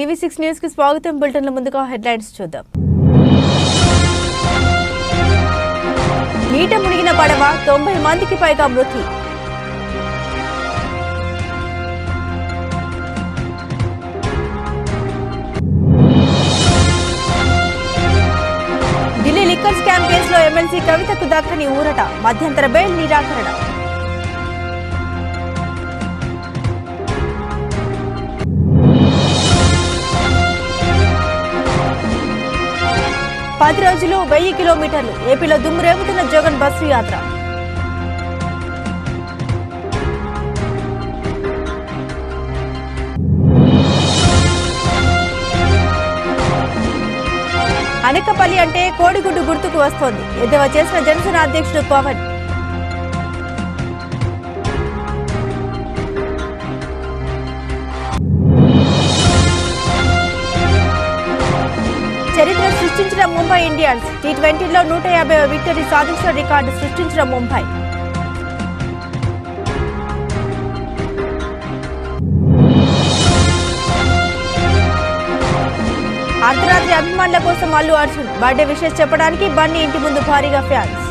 TV6 news కి స్వాగతం. బులెటిన్ల ముందుగా హెడ్లైన్స్ చూద్దాం. నీట మునిగిన పడవ 90 మందికి పైగా మృతి. ఢిల్లీ లిక్కర్ స్కామ్ కేసులో ఎమ్మెల్సీ కవితకు దక్కని ఊరట, మధ్యంతర బెయిల్ నిరాకరణ. పది రోజులు 1000 కిలోమీటర్లు ఏపీలో దుమ్ము రేపుతున్న జగన్ బస్సు యాత్ర. అనకపల్లి అంటే కోడిగుడ్డు గుర్తుకు వస్తోంది. ఎద్దేవా చేసిన జనసేన అధ్యక్షుడు పవన్. చరిత్ర సృష్టించిన ముంబై ఇండియన్స్. T20లో 150వ విక్టరీ సాధించిన రికార్డు సృష్టించిన ముంబై. అర్ధరాత్రి అభిమానుల కోసం అల్లు అర్జున్ బర్త్డే విషెస్ చెప్పడానికి బన్నీ ఇంటి ముందు భారీగా ఫ్యాన్స్.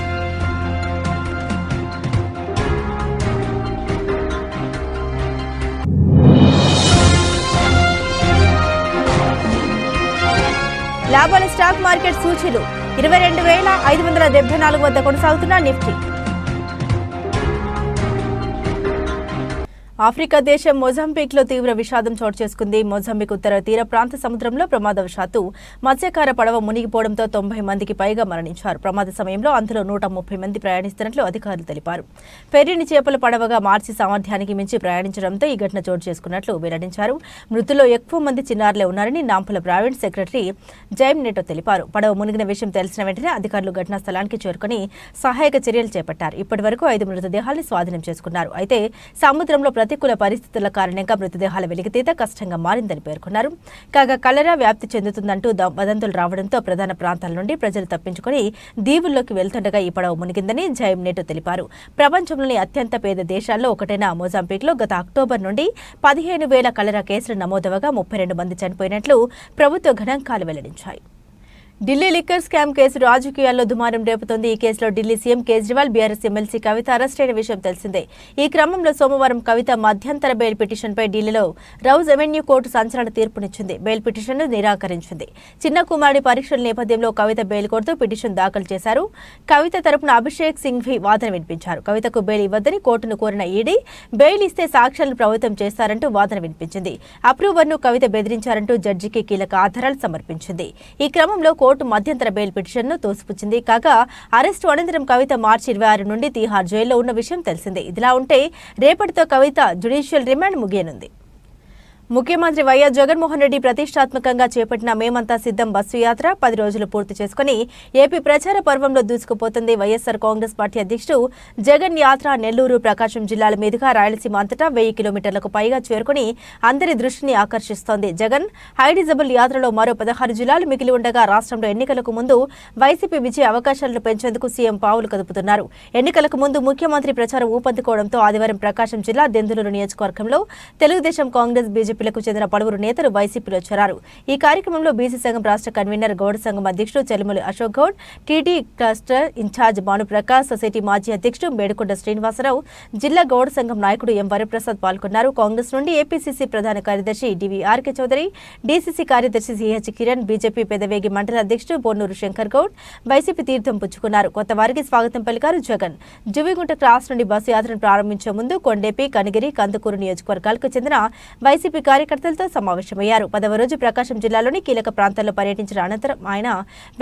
లాభాల స్టాక్ మార్కెట్ సూచీలు 22,574 వద్ద కొనసాగుతున్న నిఫ్టీ. ఆఫ్రికా దేశం మొజాంబిక్లో తీవ్ర విషాదం చోటు చేసుకుంది. మొజాంబిక్ ఉత్తర తీర ప్రాంత సముద్రంలో ప్రమాదవశాత్తు మత్స్యకార పడవ మునిగిపోవడంతో 90 మందికి పైగా మరణించారు. ప్రమాద సమయంలో అందులో 130 మంది ప్రయాణిస్తున్నట్లు అధికారులు తెలిపారు. ఫెర్రీని చేపల పడవగా మార్చి సామర్థ్యానికి మించి ప్రయాణించడంతో ఈ ఘటన చోటు చేసుకున్నట్లు వెల్లడించారు. మృతుల్లో ఎక్కువ మంది చిన్నారులే ఉన్నారని నాంపల ప్రైవేట్ సెక్రటరీ జైమ్ నెటో తెలిపారు. పడవ మునిగిన విషయం తెలిసిన వెంటనే అధికారులు ఘటనా స్థలానికి చేరుకుని సహాయక చర్యలు చేపట్టారు. ఇప్పటి వరకు 5 మృతదేహాలను స్వాధీనం చేసుకున్నారు. అయితే సముద్రంలో ప్రతికూల పరిస్థితుల కారణంగా మృతదేహాల వెలికితీత కష్టంగా మారిందని పేర్కొన్నారు. కాగా కలరా వ్యాప్తి చెందుతుందంటూ వదంతులు రావడంతో ప్రధాన ప్రాంతాల నుండి ప్రజలు తప్పించుకుని దీవుల్లోకి వెళ్తుండగా ఈ పడవ మునిగిందని జైమ్ నెటో తెలిపారు. ప్రపంచంలోని అత్యంత పేద దేశాల్లో ఒకటైన మొజాంబిక్లో గత అక్టోబర్ నుండి 15,000 కలరా కేసులు నమోదవగా 32 మంది చనిపోయినట్లు ప్రభుత్వ గణాంకాలు వెల్లడించాయి. ఢిల్లీ లిక్కర్ స్కామ్ కేసు రాజకీయాల్లో దుమారం రేపుతోంది. ఈ కేసులో Delhi CM Kejriwal, BRS MLC Kavitha arrest అయిన విషయం తెలిసిందే. ఈ క్రమంలో సోమవారం కవిత మధ్యంతర బెయిల్ పిటిషన్పై ఢిల్లీలో రౌజ్ అవెన్యూ కోర్టు సంచలన తీర్పునిచ్చింది. బెయిల్ పిటిషన్ను నిరాకరించింది. చిన్న కుమారుడి పరీక్షల నేపథ్యంలో కవిత బెయిల్ కోరుతూ పిటిషన్ దాఖలు చేశారు. కవిత తరపున అభిషేక్ సింఘ్వి వాదన వినిపించారు. కవితకు బెయిల్ ఇవ్వద్దని కోర్టును కోరిన ఈడీ బెయిల్ ఇస్తే సాక్ష్యాలను ప్రభావితం చేస్తారంటూ వాదన వినిపించింది. అప్రూవర్ను కవిత బెదిరించారంటూ జడ్జికి కీలక ఆధారాలు సమర్పించింది. ఈ క్రమంలో కోర్టు మధ్యంతర బెయిల్ పిటిషన్ను తోసిపుచ్చింది. కాగా అరెస్టు అనంతరం కవిత మార్చి 26 నుండి తీహార్ జైల్లో ఉన్న విషయం తెలిసిందే. ఇదిలా ఉంటే రేపటితో కవిత జ్యుడిషియల్ రిమాండ్ ముగియనుంది. ముఖ్యమంత్రి వైఎస్ జగన్మోహన్ రెడ్డి ప్రతిష్టాత్మకంగా చేపట్టిన మేమంతా సిద్ధం బస్సు యాత్ర 10 రోజులు పూర్తి చేసుకుని ఏపీ ప్రచార పర్వంలో దూసుకుపోతుంది. వైఎస్ఆర్ కాంగ్రెస్ పార్టీ అధ్యక్షుడు జగన్ యాత్ర నెల్లూరు, ప్రకాశం జిల్లాల మీదుగా రాయలసీమ అంతటా 1000 కిలోమీటర్లకు పైగా చేరుకుని అందరి దృష్టిని ఆకర్షిస్తోంది. జగన్ హైడిజబుల్ యాత్రలో మరో 16 జిల్లాలు మిగిలి ఉండగా రాష్ట్రంలో ఎన్నికలకు ముందు వైసీపీ విజయ అవకాశాలను పెంచేందుకు సీఎం పావులు కదుపుతున్నారు. ఎన్నికలకు ముందు ముఖ్యమంత్రి ప్రచారం ఊపందుకోవడంతో ఆదివారం ప్రకాశం జిల్లా దెందులూరు నియోజకవర్గంలో తెలుగుదేశం, కాంగ్రెస్, బీజేపీలకు చెందిన పలువురు నేతలు వైసీపీలో చేరారు. ఈ కార్యక్రమంలో బీసీ సంఘం రాష్ట్ర కన్వీనర్, గౌడ సంఘం అధ్యక్షుడు Chelumuli Ashok Goud, TT cluster incharge Bhanuprakash, society మాజీ అధ్యక్షుడు మేడుకొండ శ్రీనివాసరావు, జిల్లా గౌడ సంఘం నాయకుడు ఎం వరప్రసాద్ పాల్గొన్నారు. కాంగ్రెస్ నుండి ఏపీసీసీ ప్రధాన కార్యదర్శి డివిఆర్కే చౌదరి, డీసీసీ కార్యదర్శి సిహెచ్ కిరణ్, బీజేపీ పెదవేగి మండల అధ్యక్షుడు బొన్నూరు శంకర్ గౌడ్ వైసీపీ తీర్థం పుచ్చుకున్నారు. కొత్త వారికి స్వాగతం పలికారు జగన్. జువిగుంట క్రాస్ నుండి బస్సు యాత్రను ప్రారంభించే ముందు కొండేపి, కనిగిరి, కందుకూరు నియోజకవర్గాలకు చెందిన వైసీపీ కార్యకర్తలతో సమావేశమయ్యారు. 10వ రోజు ప్రకాశం జిల్లాలోని కీలక ప్రాంతాల్లో పర్యటించిన అనంతరం ఆయన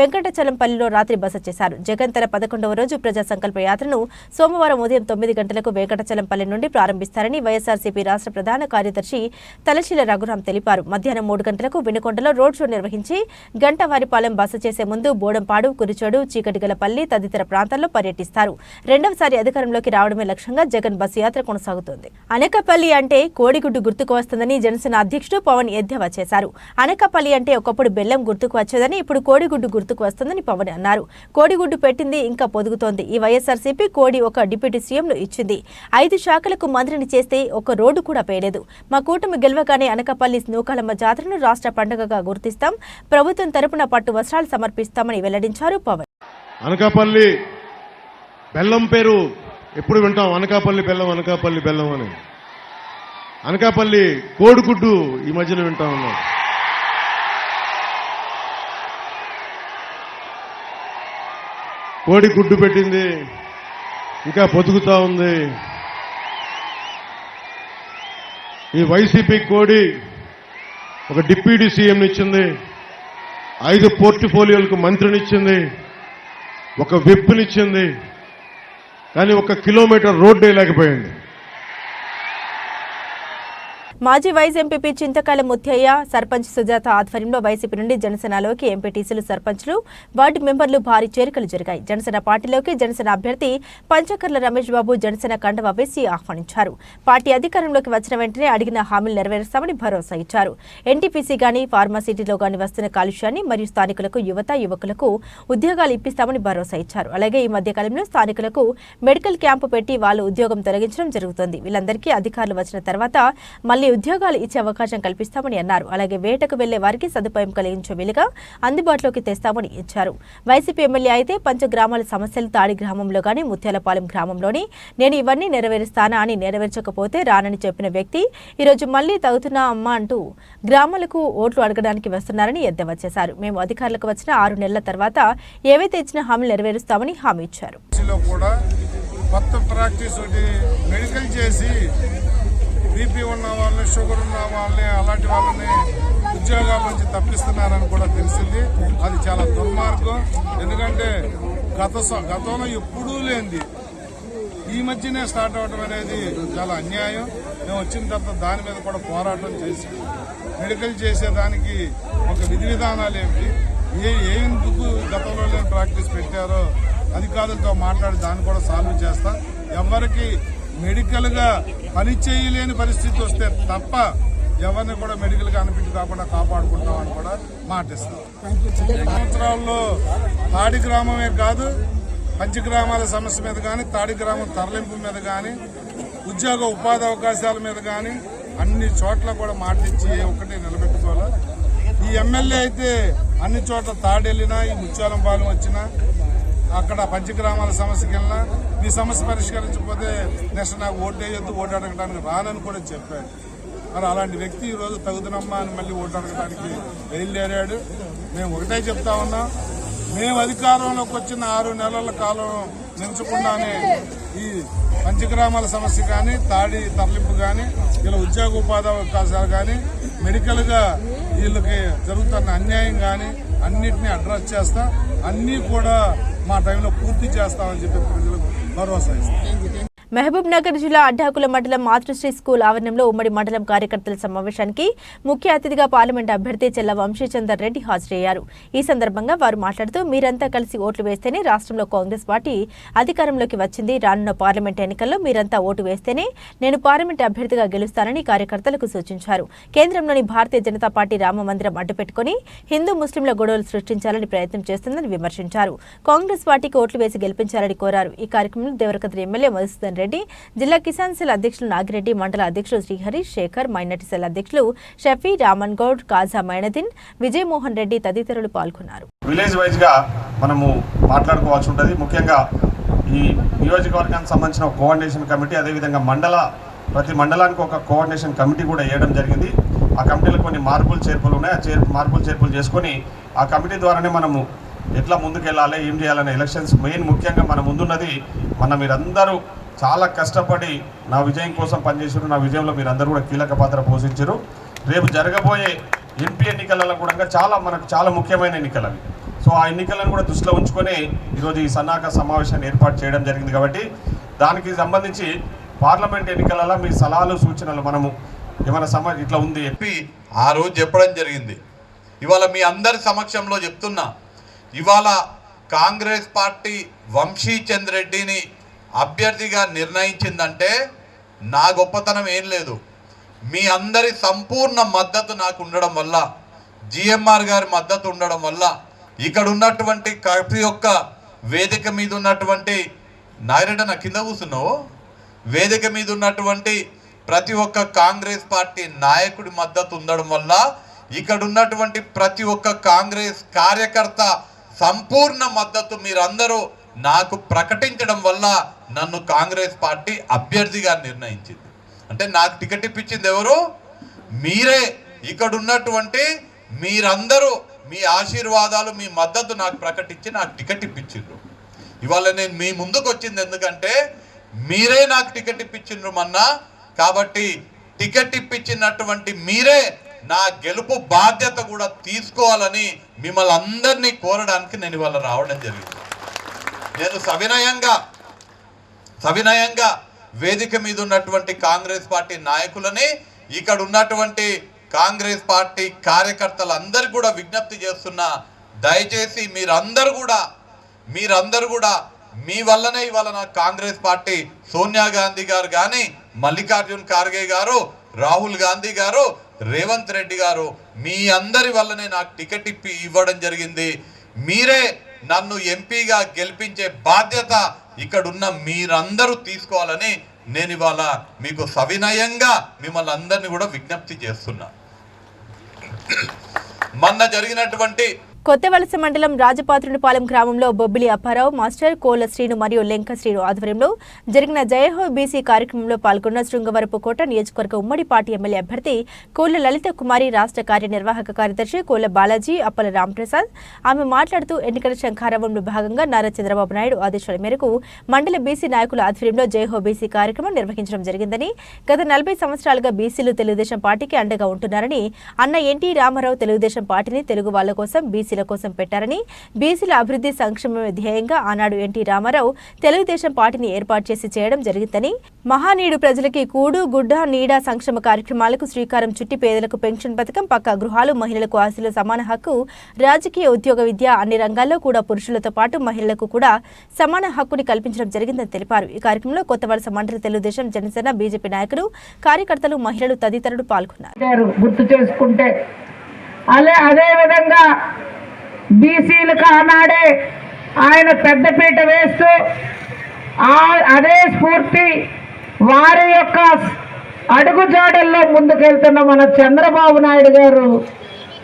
వెంకటచలంపల్లిలో రాత్రి బస చేశారు. జగన్ తన 11వ రోజు ప్రజా సంకల్ప యాత్రను సోమవారం ఉదయం 9 గంటలకు వెంకటచలంపల్లి నుండి ప్రారంభిస్తారని వైఎస్ఆర్సీపీ రాష్ట్ర ప్రధాన కార్యదర్శి తలశీల రఘురాం తెలిపారు. మధ్యాహ్నం 3 గంటలకు వినుకొండలో రోడ్ షో నిర్వహించి గంటవారిపాలెం బస చేసే ముందు బోడంపాడు, కురిచోడు, చీకటిగలపల్లి తదితర ప్రాంతాల్లో పర్యటిస్తారు. రెండవసారి అధికారంలోకి రావడమే లక్ష్యంగా జగన్ బస్సు యాత్ర కొనసాగుతోంది. అనకపల్లి అంటే కోడిగుడ్డు గుర్తుకు వస్తుందని జనసేన అధ్యక్షుడు పవన్ ఎద్దేవా చేశారు. అనకాపల్లి అంటే ఒకప్పుడు బెల్లం గుర్తుకు వచ్చేదని, ఇప్పుడు కోడిగుడ్డు గుర్తుకు వస్తుందని పవన్ అన్నారు. కోడిగుడ్డు పెట్టింది ఇంకా పొదుగుతోంది. ఈ వైఎస్ఆర్సీపీ కోడి ఒక డిప్యూటీ సీఎంను ఇచ్చింది. 5 శాఖలకు మంత్రిని చేస్తే ఒక రోడ్డు కూడా పేయలేదు. మా కూటమి గెలవగానే అనకాపల్లి నూకాలమ్మ జాతరను రాష్ట్ర పండుగగా గుర్తిస్తాం. ప్రభుత్వం తరపున పట్టు వస్త్రాలు సమర్పిస్తామని వెల్లడించారు పవన్. అనకాపల్లి బెల్లం పేరు ఎప్పుడు వింటాం, అనకాపల్లి బెల్లం అని. అనకాపల్లి కోడిగుడ్డు ఈ మధ్యన వింటా ఉన్నాం. కోడిగుడ్డు పెట్టింది ఇంకా పొదుగుతా ఉంది. ఈ వైసీపీ కోడి ఒక డిప్యూటీ సీఎంని ఇచ్చింది, 5 పోర్ట్ఫోలియోలకు మంత్రినిచ్చింది, ఒక విప్నిచ్చింది, కానీ 1 కిలోమీటర్ రోడ్డే లేకపోయింది. మాజీ వైస్ ఎంపీపీ చింతకాయల ముత్తయ్య, సర్పంచ్ సుజాత ఆధ్వర్యంలో వైసీపీ నుండి జనసేనలోకి ఎంపీటీసీలు, సర్పంచ్లు, వార్డు మెంబర్లు భారీ చేరికలు జరిగాయి. జనసేన పార్టీలోకి జనసేన అభ్యర్థి పంచకర్ల రమేష్ బాబు జనసేన కండువా వేసి ఆహ్వానించారు. పార్టీ అధికారంలోకి వచ్చిన వెంటనే అడిగిన హామీలు నెరవేరుస్తామని భరోసా ఇచ్చారు. ఎన్టీపీసీ గానీ, ఫార్మాసిటీలో గానీ వస్తున్న కాలుష్యాన్ని మరియు స్థానికులకు యువకులకు ఉద్యోగాలు ఇప్పిస్తామని భరోసా ఇచ్చారు. అలాగే ఈ మధ్యకాలంలో స్థానికులకు మెడికల్ క్యాంపు పెట్టి వాళ్ళు ఉద్యోగం తొలగించడం జరుగుతుంది. వీళ్ళందరికీ అధికారులు వచ్చిన తర్వాత మళ్లీ ఉద్యోగాలు ఇచ్చే అవకాశం కల్పిస్తామని అన్నారు. అలాగే వేటకు వెళ్లే వారికి సదుపాయం కలిగించే వీలుగా అందుబాటులోకి తెస్తామని ఇచ్చారు. వైసీపీ ఎమ్మెల్యే అయితే పంచగ్రామాల సమస్యలు తాడి గ్రామంలో గానీ, ముత్యాలపాలెం గ్రామంలోని నేను ఇవన్నీ నెరవేరుస్తానా అని నెరవేర్చకపోతే రానని చెప్పిన వ్యక్తి ఈరోజు మళ్లీ తగుతున్నా అమ్మ అంటూ గ్రామాలకు ఓట్లు అడగడానికి వస్తున్నారని ఎద్దేవా చేశారు. మేము అధికారులకు వచ్చిన 6 నెలల తర్వాత ఏవైతే ఇచ్చిన హామీలు నెరవేరుస్తామని హామీ ఇచ్చారు. బీపీ ఉన్న వాళ్ళని, షుగర్ ఉన్న వాళ్ళని, అలాంటి వాళ్ళని ఉద్యోగాల నుంచి తప్పిస్తున్నారని కూడా తెలిసింది. అది చాలా దుర్మార్గం. ఎందుకంటే గతంలో ఎప్పుడూ లేనిది ఈ మధ్యనే స్టార్ట్ అవడం అనేది చాలా అన్యాయం. మేము వచ్చిన తర్వాత దాని మీద కూడా పోరాటం చేసి మెడికల్ చేసేదానికి ఒక విధి విధానాలు ఏమిటి, ఎందుకు గతంలో లేని ప్రాక్టీస్ పెట్టారో అధికారులతో మాట్లాడి దాన్ని కూడా సాల్వ్ చేస్తాం. ఎవరికి మెడికల్ గా పని చేయలేని పరిస్థితి వస్తే తప్ప ఎవరిని కూడా మెడికల్ గా అనిపించి కాకుండా కాపాడుకుంటామని కూడా మాటిస్తాం. సంవత్సరాల్లో తాడి గ్రామమే కాదు, పంచగ్రామాల సమస్య మీద కానీ, తాడి గ్రామం తరలింపు మీద కానీ, ఉద్యోగ ఉపాధి అవకాశాల మీద కానీ అన్ని చోట్ల కూడా మాటిచ్చి ఒకటి నిలబెట్టుకోవాలి. ఈ ఎమ్మెల్యే అయితే అన్ని చోట్ల తాడి వెళ్ళినా, ఈ ముత్యాలంపాలెం వచ్చినా, అక్కడ పంచగ్రామాల సమస్యకి వెళ్ళినా మీ సమస్య పరిష్కరించకపోతే నెక్స్ట్ నాకు ఓటు వేయొద్దు, ఓటు అడగడానికి రానని కూడా చెప్పాడు. మరి అలాంటి వ్యక్తి ఈరోజు తగుదనమ్మా అని మళ్ళీ ఓటు అడగడానికి బయలుదేరాడు. మేము ఒకటే చెప్తా ఉన్నాం, మేము అధికారంలోకి వచ్చిన 6 నెలల కాలం నించకుండానే ఈ పంచగ్రామాల సమస్య కానీ, తాడి తరలింపు కానీ, ఇలా ఉద్యోగ ఉపాధి అవకాశాలు కానీ, మెడికల్ గా వీళ్ళకి జరుగుతున్న అన్యాయం కానీ అన్నిటినీ అడ్రస్ చేస్తాం. అన్నీ కూడా మా టైంలో పూర్తి చేస్తామని చెప్పి ప్రజలకు భరోసా ఇస్తాం. మహబూబ్ నగర్ జిల్లా అడ్డాకుల మండలం మాతృశ్రీ స్కూల్ ఆవరణంలో ఉమ్మడి మండలం కార్యకర్తల సమావేశానికి ముఖ్య అతిథిగా పార్లమెంట్ అభ్యర్థి చెల్ల వంశీచందర్ రెడ్డి హాజరయ్యారు. ఈ సందర్భంగా వారు మాట్లాడుతూ మీరంతా కలిసి ఓట్లు వేస్తేనే రాష్ట్రంలో కాంగ్రెస్ పార్టీ అధికారంలోకి వచ్చింది. రానున్న పార్లమెంట్ ఎన్నికల్లో మీరంతా ఓటు వేస్తేనే నేను పార్లమెంట్ అభ్యర్థిగా గెలుస్తానని కార్యకర్తలకు సూచించారు. కేంద్రంలోని భారతీయ జనతా పార్టీ రామ మందిరం అడ్డుపెట్టుకుని హిందూ ముస్లింల గొడవలు సృష్టించాలని ప్రయత్నం చేస్తుందని విమర్శించారు. కాంగ్రెస్ పార్టీకి ఓట్లు వేసి గెలిపించాలని కోరారు. ఈ కార్యక్రమంలో దేవరకద్రి ఎమ్మెల్యే మధుసూదన్ రెడ్డి, జిల్లా కిసాన్ సెల్ అధ్యక్షులు నాగిరెడ్డి, మండల అధ్యక్షులు శ్రీహరి శేఖర్, మైనార్టీ సెల్ అధ్యక్షులు షఫీ, రామన్ గౌడ్, కాజా మైనదీన్, విజయమోహన్ రెడ్డి తదితరులు పాల్గొన్నారు. విలేజ్ వైజ్ గా మనము మాట్లాడుకోవాల్సి ఉంటుంది. ముఖ్యంగా ఈ నియోజకవర్గానికి సంబంధించిన కోఆర్డినేషన్ కమిటీ, అదేవిధంగా ప్రతి మండలానికి ఒక కోఆర్డినేషన్ కమిటీ కూడా వేయడం జరిగింది. ఆ కమిటీలో కొన్ని మార్పులు చేర్పులు ఉన్నాయి. ఆ మార్పులు చేర్పులు చేసుకొని ఆ కమిటీ ద్వారానే మనము ఎట్లా ముందుకెళ్ళాలి, ఏం చేయాలనే ఎలక్షన్స్ మెయిన్ ముఖ్యంగా మన ముందున్నది. మీరందరూ చాలా కష్టపడి నా విజయం కోసం పనిచేసారు. నా విజయంలో మీరందరూ కూడా కీలక పాత్ర పోషించారు. రేపు జరగబోయే ఎంపీ ఎన్నికలలో కూడా మనకు చాలా ముఖ్యమైన ఎన్నికలు అవి. సో ఆ ఎన్నికలను కూడా దృష్టిలో ఉంచుకొని ఈరోజు ఈ సన్నాహక సమావేశాన్ని ఏర్పాటు చేయడం జరిగింది. కాబట్టి దానికి సంబంధించి పార్లమెంట్ ఎన్నికలలో మీ సలహాలు సూచనలు మనము ఏమైనా ఇట్లా ఉంది చెప్పి ఆ రోజు చెప్పడం జరిగింది. ఇవాళ మీ అందరి సమక్షంలో చెప్తున్నా, ఇవాళ కాంగ్రెస్ పార్టీ వంశీచందర్ రెడ్డిని అభ్యర్థిగా నిర్ణయించిందంటే నా గొప్పతనం ఏం లేదు. మీ అందరి సంపూర్ణ మద్దతు నాకు ఉండడం వల్ల, జిఎంఆర్ గారి మద్దతు ఉండడం వల్ల, ఇక్కడ ఉన్నటువంటి ప్రతి ఒక్క వేదిక మీద ఉన్నటువంటి నాయరెడ్డ నా కింద కూర్చున్నావు, వేదిక మీద ఉన్నటువంటి ప్రతి ఒక్క కాంగ్రెస్ పార్టీ నాయకుడి మద్దతు ఉండడం వల్ల, ఇక్కడ ఉన్నటువంటి ప్రతి ఒక్క కాంగ్రెస్ కార్యకర్త సంపూర్ణ మద్దతు మీరందరూ నాకు ప్రకటించడం వల్ల నన్ను కాంగ్రెస్ పార్టీ అభ్యర్థిగా నిర్ణయించింది. అంటే నాకు టికెట్ ఇప్పించింది ఎవరు? మీరే. ఇక్కడ ఉన్నటువంటి మీరందరూ మీ ఆశీర్వాదాలు, మీ మద్దతు నాకు ప్రకటించి నాకు టికెట్ ఇప్పించిండ్రు. ఇవాళ నేను మీ ముందుకు వచ్చింది ఎందుకంటే మీరే నాకు టికెట్ ఇప్పించిండ్రు మొన్న. కాబట్టి టికెట్ ఇప్పించినటువంటి మీరే నా గెలుపు బాధ్యత కూడా తీసుకోవాలని మిమ్మల్ని అందరినీ కోరడానికి నేను ఇవాళ రావడం జరిగింది. నేను సవినయంగా వేదిక మీద ఉన్నటువంటి కాంగ్రెస్ పార్టీ నాయకులని, ఇక్కడ ఉన్నటువంటి కాంగ్రెస్ పార్టీ కార్యకర్తలందరూ కూడా విజ్ఞప్తి చేస్తున్నా, దయచేసి మీరందరూ కూడా మీ వల్లనే ఇవాళ నా కాంగ్రెస్ పార్టీ సోనియా గాంధీ గారు కానీ, మల్లికార్జున్ ఖార్గే గారు, రాహుల్ గాంధీ గారు, రేవంత్ రెడ్డి గారు, మీ అందరి వల్లనే నాకు టికెట్ ఇవ్వడం జరిగింది. మీరే నన్ను ఎంపీగా గెలిపించే బాధ్యత ఇక్కడున్న మీరందరూ తీసుకోవాలని నేను ఇవాళ మీకు సవినయంగా మిమ్మల్ని అందరినీ కూడా విజ్ఞప్తి చేస్తున్నా. మొన్న జరిగినటువంటి కొత్తవలస మండలం రాజపాత్రునిపాలెం గ్రామంలో బొబ్బిలి అప్పారావు మాస్టర్, కోల శ్రీను మరియు లెంక శ్రీను ఆధ్వర్యంలో జరిగిన జయహో బీసీ కార్యక్రమంలో పాల్గొన్న శృంగవరపుకోట నియోజకవర్గ ఉమ్మడి పార్టీ ఎమ్మెల్యే అభ్యర్థి కోళ్ల లలిత కుమారి, రాష్ట్ర కార్యనిర్వాహక కార్యదర్శి కోళ్ల బాలాజీ, అప్పల రాంప్రసాద్. ఆమె మాట్లాడుతూ ఎన్నికల శంఖారావంలో భాగంగా నారా చంద్రబాబు నాయుడు ఆదేశాల మేరకు మండల బీసీ నాయకుల ఆధ్వర్యంలో జయహో బీసీ కార్యక్రమం నిర్వహించడం జరిగిందని, గత 40 సంవత్సరాలుగా బీసీలు తెలుగుదేశం పార్టీకి అండగా ఉంటున్నారని, అన్న ఎన్టీ రామారావు తెలుగుదేశం పార్టీని తెలుగు వాళ్ల కోసం, బీసీల కోసం పెట్టారని, బీసీల అభివృద్ధి సంక్షేమమే ధ్యేయంగా ఆనాడు ఎన్టీ రామారావు తెలుగుదేశం పార్టీని ఏర్పాటు చేసి చేయడం జరిగిందని, మహానీడు ప్రజలకి కూడు, గుడ్డ, నీడ సంక్షేమ కార్యక్రమాలకు శ్రీకారం చుట్టి పేదలకు పెన్షన్ పథకం, పక్కా గృహాలు, మహిళలకు ఆస్తుల సమాన హక్కు, రాజకీయ, ఉద్యోగ, విద్య అన్ని రంగాల్లో కూడా పురుషులతో పాటు మహిళలకు కూడా సమాన హక్కుని కల్పించడం జరిగిందని తెలిపారు. ఈ కార్యక్రమంలో కొత్తవలస మండల తెలుగుదేశం, జనసేన, బీజేపీ నాయకులు, కార్యకర్తలు, మహిళలు తదితరులు పాల్గొన్నారు. గుర్తు చేసుకుంటే అదే విధంగా బీసీలకు ఆనాడే ఆయన పెద్దపీట వేస్తూ అదే స్ఫూర్తి వారి యొక్క అడుగుజాడల్లో ముందుకెళ్తున్న మన చంద్రబాబు నాయుడు గారు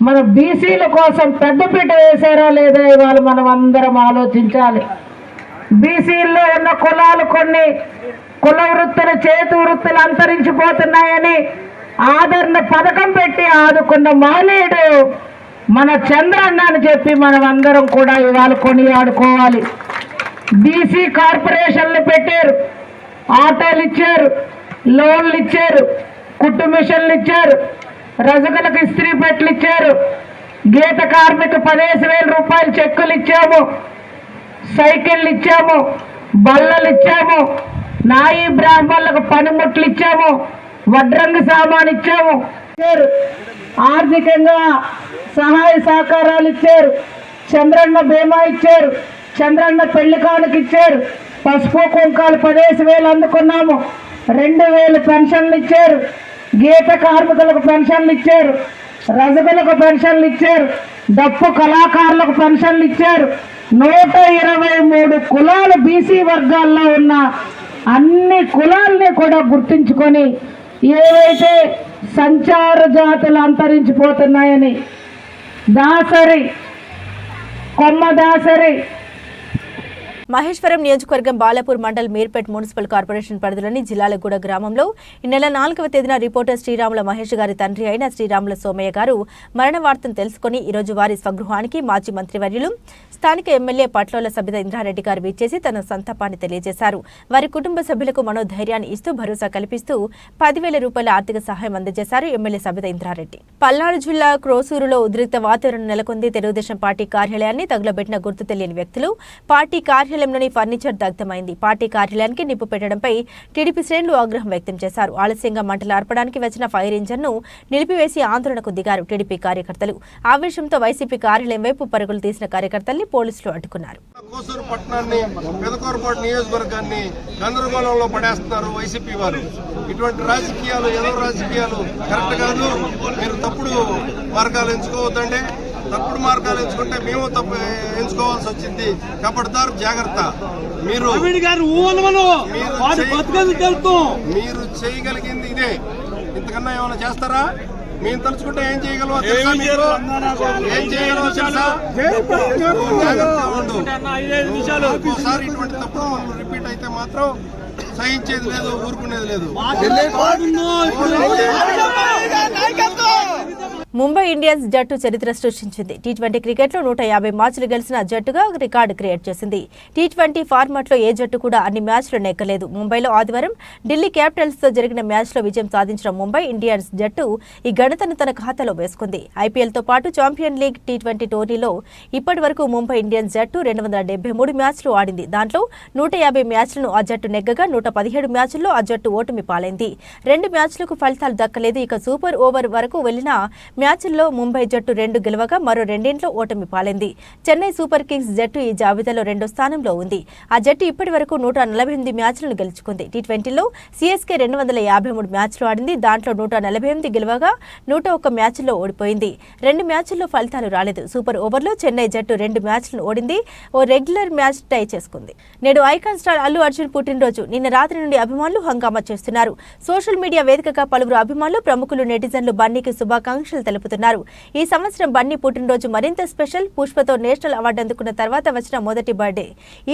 మన బీసీల కోసం పెద్దపీట వేశారా లేదా ఇవాళ మనం అందరం ఆలోచించాలి. బీసీల్లో ఉన్న కులాలు కొన్ని కుల వృత్తులు, చేతు వృత్తులు అంతరించిపోతున్నాయని ఆదరణ పథకం పెట్టి ఆదుకున్న మహనీయుడు మన చంద్రన్న అని చెప్పి మనం అందరం కూడా ఇవాళ కొనియాడుకోవాలి. బీసీ కార్పొరేషన్లు పెట్టారు, ఆటోలు ఇచ్చారు, లోన్లు ఇచ్చారు, కుట్టు మిషన్లు ఇచ్చారు, రజకులకు ఇస్త్రీ పెట్టలు ఇచ్చారు, గీత కార్మిక 15,000 రూపాయలు చెక్కులు ఇచ్చాము, సైకిళ్ళు ఇచ్చాము, బల్లలు ఇచ్చాము, నాయి బ్రాహ్మణులకు పనిముట్లు ఇచ్చాము, వడ్రంగి సామాన్ ఇచ్చాము, ఆర్థికంగా సహాయ సహకారాలు ఇచ్చారు, చంద్రన్న బీమా ఇచ్చారు, చంద్రన్న పెళ్లి కానుక ఇచ్చారు, పసుపు కుంకాలు 15,000 అందుకున్నాము, 2,000 పెన్షన్లు ఇచ్చారు, గీత కార్మికులకు పెన్షన్లు ఇచ్చారు, రజకులకు పెన్షన్లు ఇచ్చారు, డప్పు కళాకారులకు పెన్షన్లు ఇచ్చారు. 123 కులాలు బీసీ వర్గాల్లో ఉన్న అన్ని కులాలని కూడా గుర్తించుకొని ఏవైతే సంచార జాతులు అంతరించిపోతున్నాయని దాసరి, కొమ్మ దాసరి, మహేశ్వరం నియోజకవర్గం బాలాపూర్ మండల్ మీర్పేట్ మున్సిపల్ కార్పొరేషన్ పరిధిలోని జిల్లాలగూడ గ్రామంలో ఈ నెల 4వ తేదీన రిపోర్టర్ శ్రీరాముల మహేష్ గారి తండ్రి అయిన శ్రీరాముల సోమయ్య గారు మరణ వార్తను తెలుసుకుని ఈరోజు వారి స్వగృహానికి మాజీ మంత్రివర్యులు స్థానిక ఎమ్మెల్యే పట్లోల సబిత ఇంద్రారెడ్డి గారు విచ్చేసి తన సంతాపాన్ని తెలియజేశారు. వారి కుటుంబ సభ్యులకు మనోధైర్యాన్ని ఇస్తూ భరోసా కల్పిస్తూ 10,000 రూపాయల ఆర్థిక సహాయం అందజేశారు ఎమ్మెల్యే సబిత ఇంద్రారెడ్డి. పల్నాడు జిల్లా క్రోసూరులో ఉద్రిక్త వాతావరణం నెలకొంది. తెలుగుదేశం పార్టీ కార్యాలయాన్ని తగులబెట్టిన గుర్తు తెలియని వ్యక్తులు పార్టీ కార్యాలయం కార్యాలయంలోని ఫర్నిచర్ దగ్ధమైంది. పార్టీ కార్యాలయానికి నిప్పు పెట్టడంపై టీడీపీ శ్రేణులు ఆగ్రహం వ్యక్తం చేశారు. ఆలస్యంగా మంటలు ఆర్పడానికి వచ్చిన ఫైర్ ఇంజన్ను నిలిపివేసి ఆందోళనకు దిగారు టీడీపీ కార్యకర్తలు. ఆవేశంతో వైసీపీ కార్యాలయం వైపు పరుగులు తీసిన కార్యకర్తల్ని పోలీసులు అడ్డుకున్నారు. కోసూరు పట్టణాన్ని పెదకూరుపాటు నియోజకవర్గాన్ని గందరగోళంలో పడేస్తున్నారు వైసీపీ వారు. ఇటువంటి రాజకీయాలు ఎదో రాజకీయాలు కరెక్ట్ కాదు. మీరు తప్పుడు మార్గాలు ఎంచుకోవద్దండి. తప్పుడు మార్గాలు ఎంచుకుంటే మేము తప్పు ఎంచుకోవాల్సి వచ్చింది. కపడతారు, జాగ్రత్త. మీరు చేయగలిగింది ఇదే. ఇంతకన్నా ఏమైనా చేస్తారా? మేము తలుచుకుంటే ఏం చేయగలమో తెలుసా? మీరు ఏం చేయగలమో తెలుసా? ఒకసారి ఇటువంటి తప్పుడు పనులు రిపీట్ అయితే మాత్రం సహించేది లేదు, ఊరుకునేది లేదు. ముంబై ఇండియన్స్ జట్టు చరిత్ర సృష్టించింది. టీ20 క్రికెట్లో 150 మ్యాచ్లు గెలిచిన జట్టుగా రికార్డు క్రియేట్ చేసింది. టీ20 ఫార్మాట్లో ఏ జట్టు కూడా అన్ని మ్యాచ్లు నెగ్గలేదు. ముంబైలో ఆదివారం ఢిల్లీ క్యాపిటల్స్తో జరిగిన మ్యాచ్లో విజయం సాధించిన ముంబై ఇండియన్స్ జట్టు ఈ ఘనతను తన ఖాతాలో వేసుకుంది. ఐపీఎల్తో పాటు ఛాంపియన్ లీగ్ టీ20 టోర్నీలో ఇప్పటి వరకు ముంబై ఇండియన్స్ జట్టు 273 మ్యాచ్లు ఆడింది. దాంట్లో 150 మ్యాచ్లను ఆ జట్టు నెగ్గగా 117 మ్యాచ్ల్లో ఆ జట్టు ఓటమి పాలైంది. 2 మ్యాచ్లకు ఫలితాలు దక్కలేదు. ఇక సూపర్ ఓవర్ వరకు వెళ్లిన మ్యాచ్ల్లో ముంబై జట్టు 2 గెలవగా మరో 2 ఓటమి పాలైంది. చెన్నై సూపర్ కింగ్స్ జట్టు ఈ జాబితాలో 2వ స్థానంలో ఉంది. ఆ జట్టు ఇప్పటి వరకు 148 మ్యాచ్లను గెలుచుకుంది. టీ20లో సీఎస్కే 253 మ్యాచ్లు ఆడింది. దాంట్లో 148 గెలవగా 101 మ్యాచ్ల్లో ఓడిపోయింది. 2 మ్యాచ్ల్లో ఫలితాలు రాలేదు. సూపర్ ఓవర్లో చెన్నై జట్టు 2 మ్యాచ్లను ఓడింది. ఓ రెగ్యులర్ మ్యాచ్ టై చేసుకుంది. నేడు ఐకాన్ స్టార్ అల్లు అర్జున్ పుట్టినరోజు. నిన్న రాత్రి నుండి అభిమానులు హంగామా చేస్తున్నారు. సోషల్ మీడియా వేదికగా పలువురు అభిమానులు, ప్రముఖులు, నెటిజన్లు బన్నీకి శుభాకాంక్షలు తెలుపుతున్నారు. ఈ సంవత్సరం బన్నీ పుట్టినరోజు మరింత స్పెషల్. పుష్పతో నేషనల్ అవార్డు అందుకున్న తర్వాత వచ్చిన మొదటి బర్త్డే.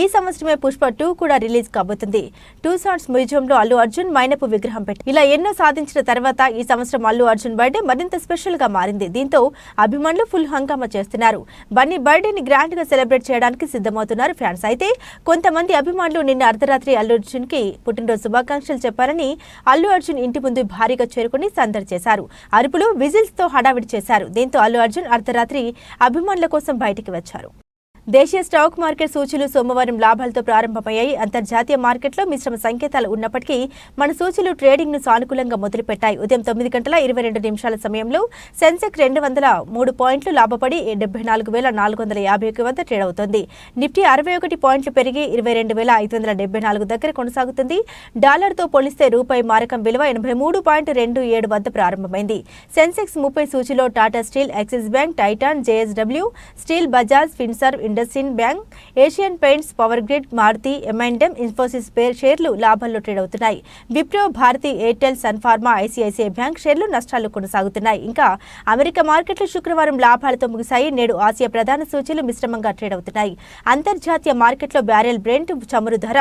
ఈ సంవత్సరమే పుష్ప 2 కూడా రిలీజ్ కాబోతుంది. 2 సాంగ్స్ మ్యూజియంలో అల్లు అర్జున్ మైనపు విగ్రహం పెట్టి ఇలా ఎన్నో సాధించిన తర్వాత ఈ సంవత్సరం అల్లు అర్జున్ బర్త్డే మరింత స్పెషల్ గా మారింది. దీంతో అభిమానులు ఫుల్ హంగామా చేస్తున్నారు. బన్నీ బర్త్డేని గ్రాండ్ గా సెలబ్రేట్ చేయడానికి సిద్ధమవుతున్నారు ఫ్యాన్స్. అయితే కొంతమంది అభిమానులు నిన్న అర్ధరాత్రి అల్లు అర్జున్ కి పుట్టినరోజు శుభాకాంక్షలు చెప్పారని అల్లు అర్జున్ ఇంటి ముందు భారీగా చేరుకుని సందడి చేశారు. అరుపులు, విజిల్స్ తో హడావిడి చేశారు. దీంతో అల్లు అర్జున్ అర్ధరాత్రి అభిమానుల కోసం బయటికి వచ్చారు. దేశీయ స్టాక్ మార్కెట్ సూచీలు సోమవారం లాభాలతో ప్రారంభమయ్యాయి. అంతర్జాతీయ మార్కెట్లో మిశ్రమ సంకేతాలు ఉన్నప్పటికీ మన సూచీలు ట్రేడింగ్ ను సానుకూలంగా మొదలుపెట్టాయి. ఉదయం 9:22 సమయంలో సెన్సెక్స్ 203 పాయింట్లు లాభపడి 74,451 వద్ద ట్రేడ్ అవుతోంది. నిఫ్టీ 61 పాయింట్లు పెరిగి 22,574 దగ్గర కొనసాగుతుంది. డాలర్తో పోలిస్తే రూపాయి మారకం విలువ 83.27 వద్ద ప్రారంభమైంది. సెన్సెక్స్ 30 సూచీలో Tata steel, Axis Bank, Titan, JSW steel, Bajaj Finserv, IndusInd Bank, Asian Paints, Power Grid, Maruti, M&M, Infosys షేర్లు లాభాల్లో ట్రేడ్ అవుతున్నాయి. Wipro, Bharti Airtel, Sun Pharma, ICICI Bank షేర్లు నష్టాలు కొనసాగుతున్నాయి. ఇంకా అమెరికా మార్కెట్లు శుక్రవారం లాభాలతో ముగిశాయి. నేడు ఆసియా ప్రధాన సూచీలు మిశ్రమంగా ట్రేడ్ అవుతున్నాయి. అంతర్జాతీయ మార్కెట్లో బ్యారెల్ బ్రెంట్ చమురు ధర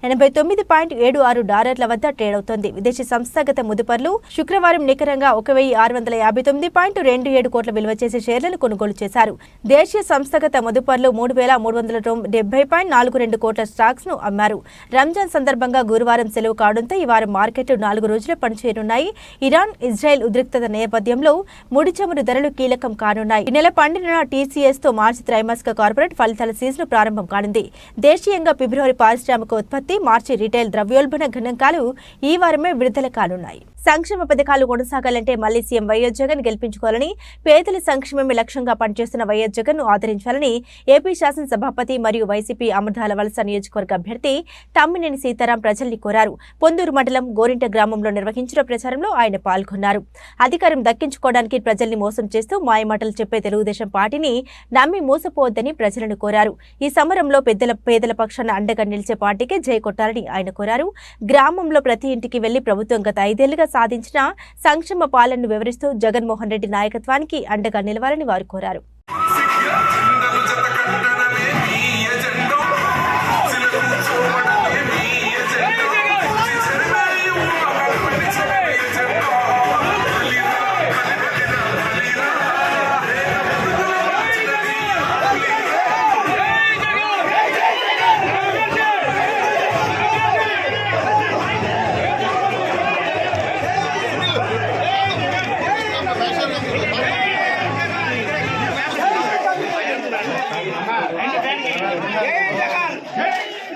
$89.76 వద్ద ట్రేడ్ అవుతోంది. విదేశీ సంస్థాగత మదుపర్లు శుక్రవారం నికరంగా 1,659.27 కోట్ల విలువ చేసే షేర్లను కొనుగోలు చేశారు. దేశీయ సంస్థాగత మదుపర్లు 3,370.42 కోట్ల స్టాక్స్ ను అమ్మారు. రంజాన్ సందర్భంగా గురువారం సెలవు కావడంతో ఈ వారం మార్కెట్లు 4 రోజులే పనిచేయనున్నాయి. ఇరాన్, ఇజ్రాయెల్ ఉద్రిక్తత నేపథ్యంలో ముడి చమురు ధరలు కీలకం కానున్నాయి. ఈ నెల 12న టీసీఎస్ తో మార్చి త్రైమాసిక కార్పొరేట్ ఫలితాల సీజన్ ప్రారంభం కానుంది. దేశీయంగా ఫిబ్రవరి పారిశ్రామిక ఉత్పత్తి, మార్చి రిటైల్ ద్రవ్యోల్బణ గణాంకాలు ఈ వారమే విడుదల కానున్నాయి. సంక్షేమ పథకాలు కొనసాగాలంటే మళ్లీ సీఎం వైఎస్ జగన్ గెలిపించుకోవాలని, పేదల సంక్షేమమే లక్ష్యంగా పనిచేస్తున్న వైఎస్ జగన్ ను ఆదరించాలని ఏపీ శాసనసభాపతి మరియు వైసీపీ అమృతాల వలస నియోజకవర్గ అభ్యర్థి తమ్మినేని సీతారాం ప్రజల్ని కోరారు. పొందూరు మండలం గోరింట గ్రామంలో నిర్వహించిన ప్రచారంలో ఆయన పాల్గొన్నారు. అధికారం దక్కించుకోవడానికి ప్రజల్ని మోసం చేస్తూ మాయమాటలు చెప్పే తెలుగుదేశం పార్టీని నమ్మి మోసపోవద్దని ప్రజలను కోరారు. ఈ సమరంలో పేదల పక్షాన అండగా నిలిచే పార్టీకే జై కొట్టాలని ఆయన కోరారు. గ్రామంలో ప్రతి ఇంటికి వెళ్లి ప్రభుత్వం గత 5 ఏళ్లుగా సాధించిన సంక్షేమ పాలనను వివరిస్తూ జగన్మోహన్ రెడ్డి నాయకత్వానికి అండగా నిలవాలని వారు కోరారు. Hey,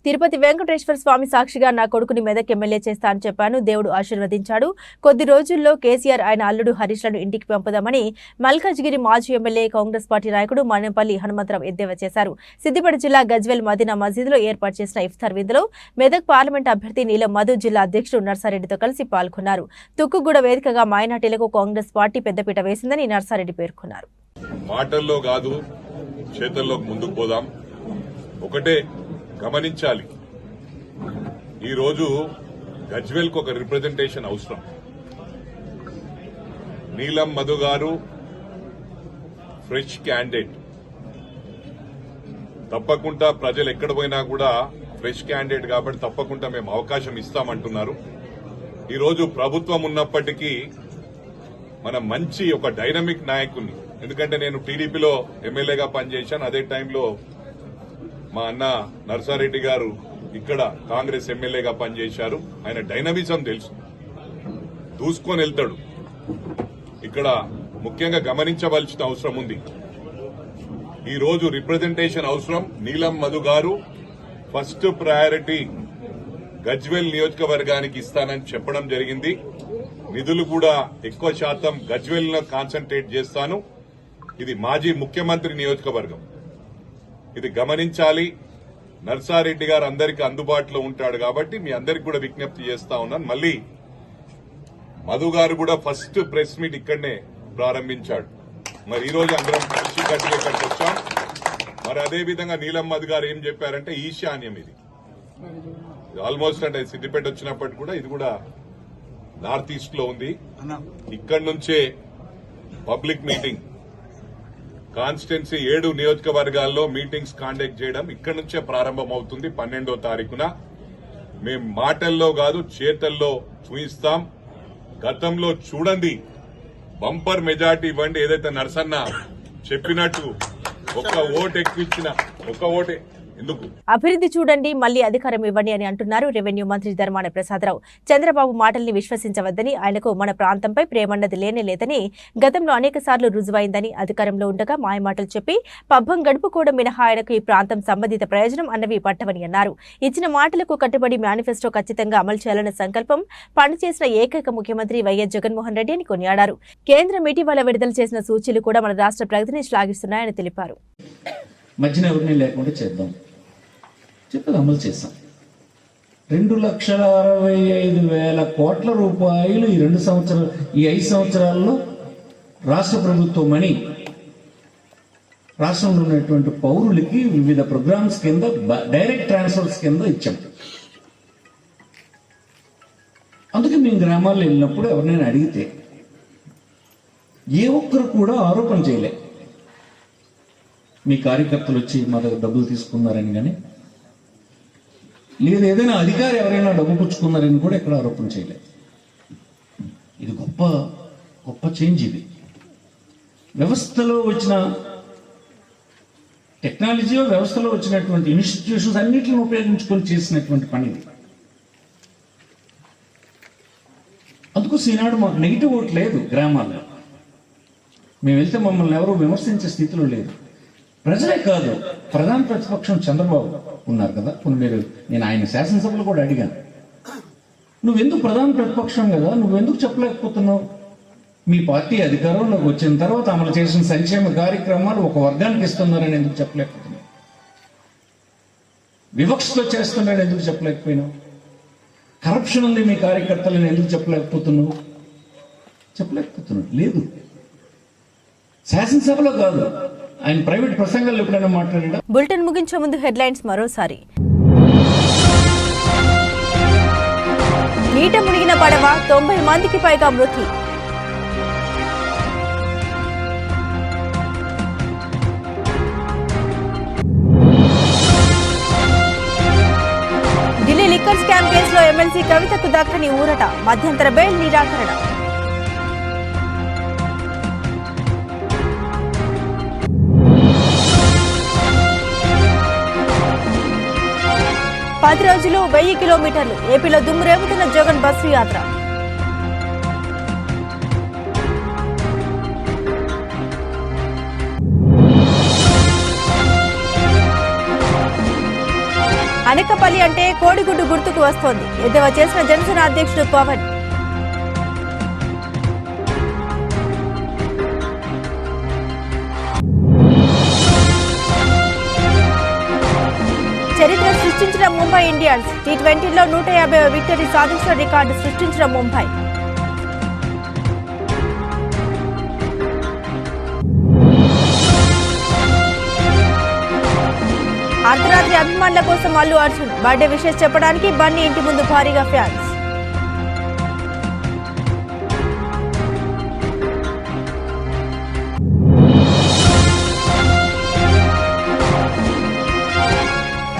తిరుపతి వెంకటేశ్వర స్వామి సాక్షిగా నా కొడుకుని మెదక్ ఎమ్మెల్యే చేస్తా అని చెప్పాను. దేవుడు ఆశీర్వదించాడు. కొద్ది రోజుల్లో కేసీఆర్ ఆయన అల్లుడు హరీష్లను ఇంటికి పంపుదామని మల్కాజ్గిరి మాజీ ఎమ్మెల్యే కాంగ్రెస్ పార్టీ నాయకుడు మనేపల్లి హనుమంతరావు ఎద్దేవా చేశారు. సిద్దిపేట జిల్లా గజ్వేల్ మదీనా మసీదులో ఏర్పాటు చేసిన ఇఫ్తార్ విందులో మెదక్ పార్లమెంట్ అభ్యర్థి నీలం మధు, జిల్లా అధ్యక్షుడు నర్సారెడ్డితో కలిసి పాల్గొన్నారు. తుక్కుగూడ వేదికగా మైనార్టీలకు కాంగ్రెస్ పార్టీ పెద్దపీట వేసిందని నర్సారెడ్డి పేర్కొన్నారు. మాటల్లో కాదు, చేతల్లోకి ముందుకు పోదాం. ఒకటే గమనించాలి, ఈరోజు గజ్వేల్కి ఒక రిప్రజెంటేషన్ అవసరం. నీలం మధు గారు ఫ్రెష్ క్యాండిడేట్. తప్పకుండా ప్రజలు ఎక్కడ పోయినా కూడా ఫ్రెష్ క్యాండిడేట్ కాబట్టి తప్పకుండా మేము అవకాశం ఇస్తామంటున్నారు. ఈరోజు ప్రభుత్వం ఉన్నప్పటికీ మనం మంచి ఒక డైనమిక్ నాయకుని, ఎందుకంటే నేను టీడీపీలో ఎమ్మెల్యేగా పనిచేశాను. అదే టైంలో మా అన్న నర్సారెడ్డి గారు ఇక్కడ కాంగ్రెస్ ఎమ్మెల్యేగా పనిచేశారు. ఆయన డైనమిజం తెలుసు, దూసుకొని వెళ్తాడు. ఇక్కడ ముఖ్యంగా గమనించవలసిన అవసరం ఉంది. ఈ రోజు రిప్రజెంటేషన్ అవసరం. నీలం మధు గారు ఫస్ట్ ప్రయారిటీ గజ్వేల్ నియోజకవర్గానికి ఇస్తానని చెప్పడం జరిగింది. నిధులు కూడా ఎక్కువ శాతం గజ్వేల్ లో కాన్సన్ట్రేట్ చేస్తాను. ఇది మాజీ ముఖ్యమంత్రి నియోజకవర్గం, ఇది గమనించాలి. నర్సారెడ్డి గారు అందరికీ అందుబాటులో ఉంటాడు కాబట్టి మీ అందరికి కూడా విజ్ఞప్తి చేస్తా ఉన్నాను. మళ్ళీ మధు గారు కూడా ఫస్ట్ ప్రెస్ మీట్ ఇక్కడనే ప్రారంభించాడు. మరి ఈ రోజు అందరం కలిసి గట్టిగా ఇక్కడికి వచ్చాం. మరి అదేవిధంగా నీలం మధు గారు ఏం చెప్పారంటే ఈశాన్యం, ఇది ఆల్మోస్ట్ అంటే సిద్దిపేట వచ్చినప్పటికి కూడా ఇది కూడా నార్త్ ఈస్ట్ లో ఉంది. ఇక్కడి నుంచే పబ్లిక్ మీటింగ్ కాన్స్టిట్యున్సీ 7 నియోజకవర్గాల్లో మీటింగ్స్ కాండక్ట్ చేయడం ఇక్కడి నుంచే ప్రారంభమవుతుంది. 12వ తారీఖున మేం మాటల్లో కాదు చేతల్లో చూయిస్తాం. గతంలో చూడండి, బంపర్ మెజార్టీ ఇవ్వండి. ఏదైతే నరసన్న చెప్పినట్టు ఒక్క ఓటు ఎక్కువ ఒక్క ఓటే ఎందుకు అభివృద్ధి చూడండి, మళ్లీ అధికారం ఇవ్వండి అని అంటున్నారు రెవెన్యూ మంత్రి ధర్మాన ప్రసాదరావు. చంద్రబాబు మాటల్ని విశ్వసించవద్దని, ఆయనకు మన ప్రాంతంపై ప్రేమన్నది లేనే గతంలో అనేక సార్లు రుజువైందని, అధికారంలో ఉండగా మాయమాటలు చెప్పి పబ్బం గడుపుకోవడం మినహా ఆయనకు ఈ ప్రాంతం సంబంధిత ప్రయోజనం అన్నవి పట్టవని అన్నారు. ఇచ్చిన మాటలకు కట్టుబడి మేనిఫెస్టో ఖచ్చితంగా అమలు చేయాలన్న సంకల్పం పనిచేసిన ఏకైక ముఖ్యమంత్రి వైఎస్ జగన్మోహన్ రెడ్డి అని కొనియాడారు. కేంద్రం ఇటీవల విడుదల చేసిన సూచీలు కూడా మన రాష్ట్ర ప్రగతిని శ్లాఘిస్తున్నాయని తెలిపారు. మధ్యన ఎవరిని లేకుండా చేద్దాం చెప్పి అమలు చేశాం. 2,65,000 కోట్ల రూపాయలు ఈ 5 సంవత్సరాల్లో రాష్ట్ర ప్రభుత్వం అని రాష్ట్రంలో ఉన్నటువంటి పౌరులకి వివిధ ప్రోగ్రామ్స్ కింద డైరెక్ట్ ట్రాన్స్ఫర్స్ కింద ఇచ్చాం. అందుకే మేము గ్రామాల్లో వెళ్ళినప్పుడు ఎవరినైనా అడిగితే ఏ ఒక్కరు కూడా ఆరోపణ చేయలే మీ కార్యకర్తలు వచ్చి మా దగ్గర డబ్బులు తీసుకున్నారని, కానీ లేదా ఏదైనా అధికారి ఎవరైనా డబ్బు పుచ్చుకున్నారని కూడా ఎక్కడ ఆరోపణ చేయలేదు. ఇది గొప్ప చేంజ్. ఇది వ్యవస్థలో వచ్చిన టెక్నాలజీ, వ్యవస్థలో వచ్చినటువంటి ఇన్స్టిట్యూషన్స్ అన్నిటిని ఉపయోగించుకొని చేసినటువంటి పని ఇది. అందుకు ఈనాడు మాకు నెగిటివ్ ఓట్ లేదు. గ్రామాల్లో మేము వెళ్తే మమ్మల్ని ఎవరూ విమర్శించే స్థితిలో లేదు. ప్రజలే కాదు, ప్రధాన ప్రతిపక్షం చంద్రబాబు ఉన్నారు కదా, నేను ఆయన శాసనసభలో కూడా అడిగాను, నువ్వెందుకు ప్రధాన ప్రతిపక్షం కదా, నువ్వెందుకు చెప్పలేకపోతున్నావు? మీ పార్టీ అధికారంలోకి వచ్చిన తర్వాత అమలు చేసిన సంక్షేమ కార్యక్రమాలు ఒక వర్గానికి ఇస్తున్నారని ఎందుకు చెప్పలేకపోతున్నావు? వివక్షతో చేస్తున్నారని ఎందుకు చెప్పలేకపోయినావు? కరప్షన్ ఉంది మీ కార్యకర్తలను ఎందుకు చెప్పలేకపోతున్నావు? లేదు. శాసనసభలో కాదు, ఆయన ప్రైవేట్ ప్రసంగాల్లో ఎప్పుడైనా మాట్లాడా? బులెటిన్ ముగించే ముందు హెడ్లైన్స్ మరోసారి. నీట మునిగిన పడవ 90 మందికి పైగా మృతి. ఢిల్లీ లిక్కర్ స్కామ్ కేసులో ఎమ్మెల్సీ కవితకు దక్కని ఊరట, మధ్యంతర బెయిల్ నిరాకరణ. పది రోజులు 1000 కిలోమీటర్లు ఏపీలో దుమ్మురేపుతున్న జగన్ బస్సు యాత్ర. అనకపల్లి అంటే కోడిగుడ్డు గుర్తుకు వస్తోంది. ఎద్దేవా చేసిన జనసేన అధ్యక్షుడు పవన్. చరిత్ర సృష్టించిన ముంబై ఇండియన్స్. టీ20లో 150వ విక్టరీ సాధించిన రికార్డు సృష్టించిన ముంబై. అర్ధరాత్రి అభిమానుల కోసం అల్లు అర్జున్ బర్త్డే విషెస్ చెప్పడానికి బన్నీ ఇంటి ముందు భారీగా ఫ్యాన్స్.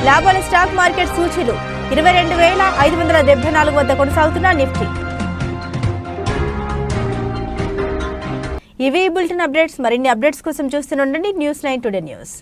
లాభాల స్టాక్ మార్కెట్ సూచీలు 22,574 వద్ద కొనసాగుతున్న నిఫ్టీ. ఇవి బులెటిన్ అప్డేట్స్. మరిన్ని అప్డేట్స్ కోసం చూస్తూనే ఉండండి న్యూస్ 9 టుడే న్యూస్.